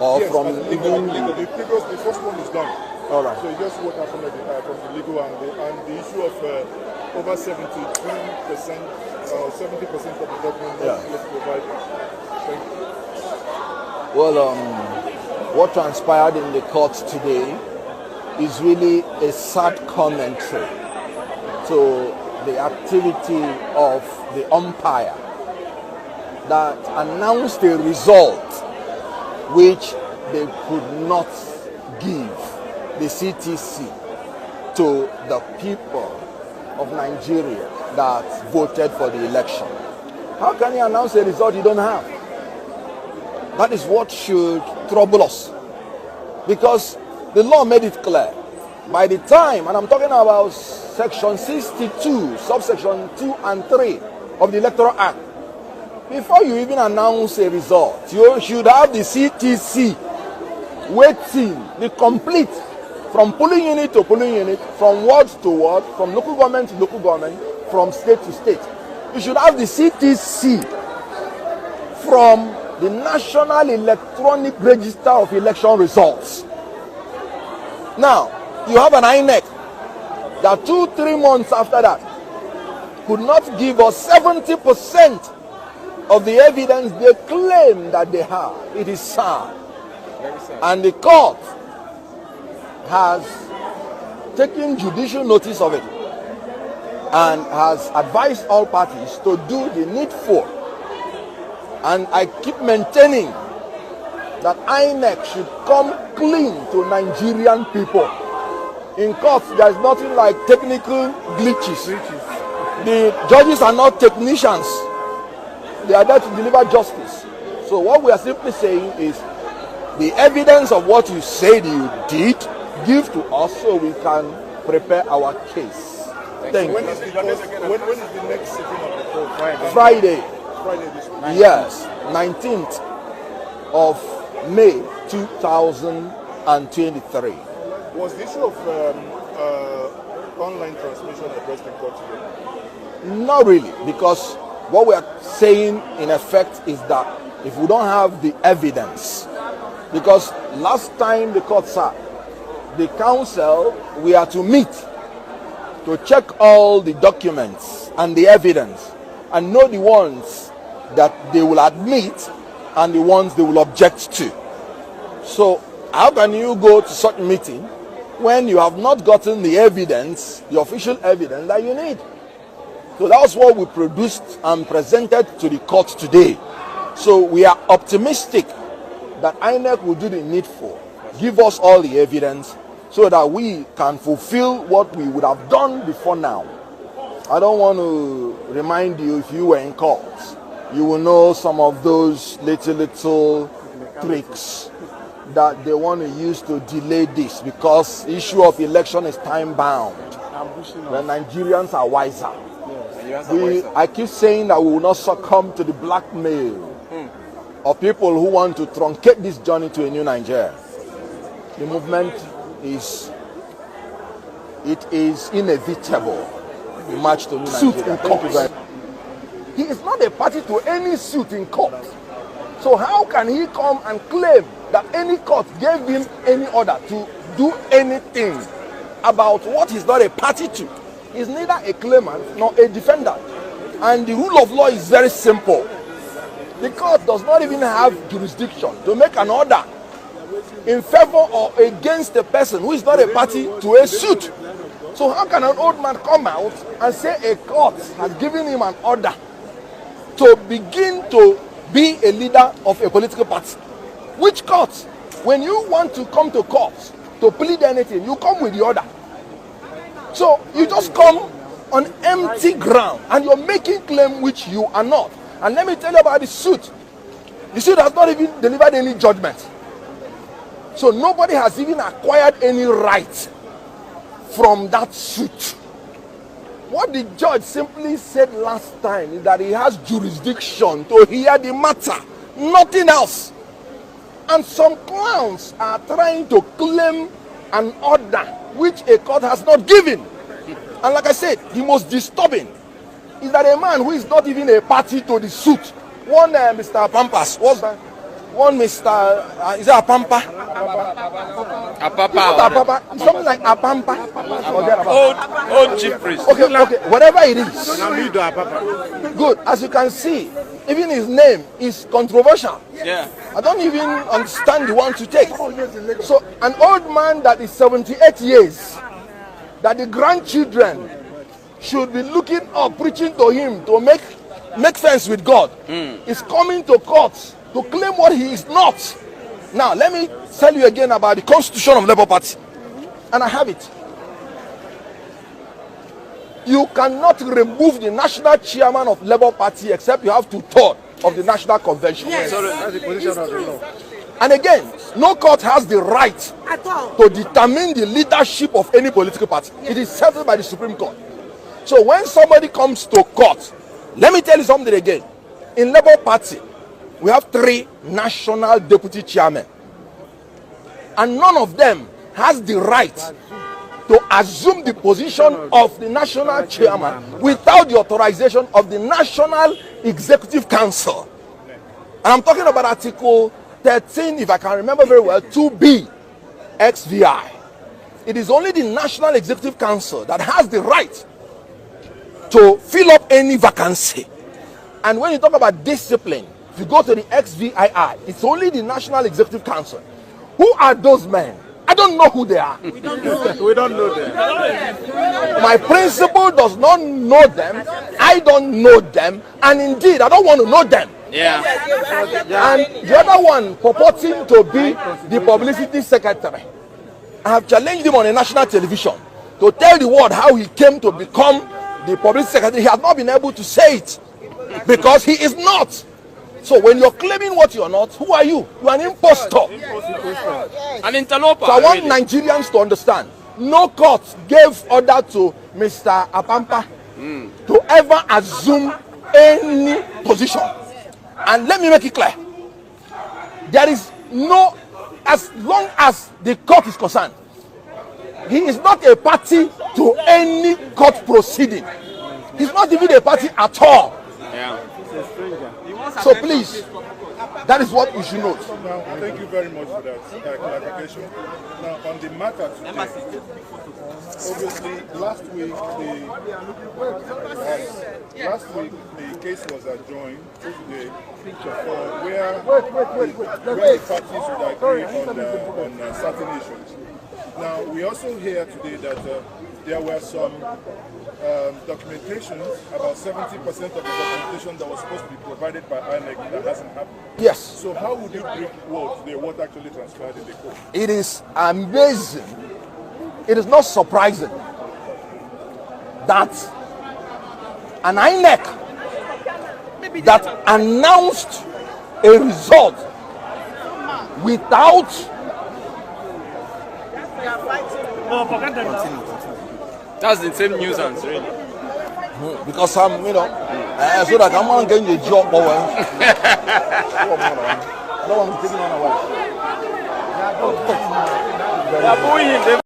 or yes, from legal. The first one is done. All right. So just what happened from the legal angle and the issue of over 72%, 70% of the document not yet provided. Thank you. Well, what transpired in the court today is really a sad commentary to the activity of the umpire that announced a result which they could not give the CTC to the people of Nigeria that voted for the election. How can you announce a result you don't have? That is what should trouble us, because the law made it clear. By the time, and I'm talking about section 62, subsection 2 and 3 of the Electoral Act, before you even announce a result, you should have the CTC waiting, the complete, from polling unit to polling unit, from ward to ward, from local government to local government, from state to state. You should have the CTC from the National Electronic Register of Election Results. Now, you have an INEC that 2-3 months after that could not give us 70% of the evidence they claim that they have. It is sad. Very sad. And the court has taken judicial notice of it and has advised all parties to do the needful. And I keep maintaining that INEC should come clean to Nigerian people. In courts, there is nothing like technical glitches. The judges are not technicians. They are there to deliver justice. So what we are simply saying is the evidence of what you said you did, give to us so we can prepare our case. Thank you. When is the next sitting of the court? Friday. Friday this week. Yes, 19th of May 2023. Was the issue of online transmission addressed in court today? Not really, because what we are saying in effect is that if we don't have the evidence, because last time the court sat, the council, we are to meet to check all the documents and the evidence and know the ones that they will admit and the ones they will object to. So how can you go to such a meeting when you have not gotten the evidence, the official evidence that you need? So that's what we produced and presented to the court today. So we are optimistic that INEC will do the needful, give us all the evidence so that we can fulfill what we would have done before now. I don't want to remind you, if you were in court, you will know some of those little tricks that they want to use to delay this, because the issue of election is time bound. The Nigerians are wiser. I keep saying that we will not succumb to the blackmail of people who want to truncate this journey to a new Nigeria. The movement is inevitable. We march to new Nigeria. Thank you very much. He is not a party to any suit in court. So how can he come and claim that any court gave him any order to do anything about what he's not a party to? He's neither a claimant nor a defendant. And the rule of law is very simple. The court does not even have jurisdiction to make an order in favor or against a person who is not a party to a suit. So how can an old man come out and say a court has given him an order to begin to be a leader of a political party? Which court? When you want to come to court to plead anything, you come with the order. So you just come on empty ground and you're making claim which you are not. And let me tell you about the suit. The suit has not even delivered any judgment. So nobody has even acquired any right from that suit. What the judge simply said last time is that he has jurisdiction to hear the matter, nothing else. And some clowns are trying to claim an order which a court has not given. And like I said, the most disturbing is that a man who is not even a party to the suit, one Mr. Pampas, was that one Mr. Is it apapa? Apapa. Something like apampa. Old chief priest. Okay, whatever it is. Good. As you can see, even his name is controversial. Yeah. I don't even understand the one to take. So, an old man that is 78 years, that the grandchildren should be looking up, preaching to him to make friends with God, is coming to court to claim what he is not. Now, let me tell you again about the constitution of Labour Party. And I have it. You cannot remove the national chairman of Labour Party except you have 2/3 of the national convention. Yes. That's the position of the law. And again, no court has the right to determine the leadership of any political party. It is settled by the Supreme Court. So when somebody comes to court, let me tell you something again. In Labour Party, we have 3 national deputy chairmen. And none of them has the right to assume the position of the national chairman without the authorization of the National Executive Council. And I'm talking about Article 13, if I can remember very well, 2B, XVI. It is only the National Executive Council that has the right to fill up any vacancy. And when you talk about discipline, if you go to the XVI, it's only the National Executive Council. Who are those men? I don't know who they are. We don't know them. My principal does not know them. I don't know them. And indeed, I don't want to know them. Yeah. And the other one purporting to be the publicity secretary, I have challenged him on a national television to tell the world how he came to become the publicity secretary. He has not been able to say it because he is not. So when you're claiming what you're not, who are you? You are an impostor. An interloper. So I want Nigerians to understand. No court gave order to Mr. Apampa to ever assume any position. And let me make it clear. There is no, as long as the court is concerned, he is not a party to any court proceeding. He's not even a party at all. Yeah. So please, that is what we should note. Now, thank you very much for that clarification. Now, on the matter today, obviously, last week the case was adjourned today where the parties would agree on certain issues. Now, we also hear today that there were some documentation, about 70% of the documentation that was supposed to be provided by INEC that hasn't happened. Yes. So how would you bring what actually transpired in the court? It is amazing. It is not surprising that an INEC that announced a result without That's the same nuisance, really. because I'm, so that I'm not getting a job. I don't want to take it on away. They are booing him. They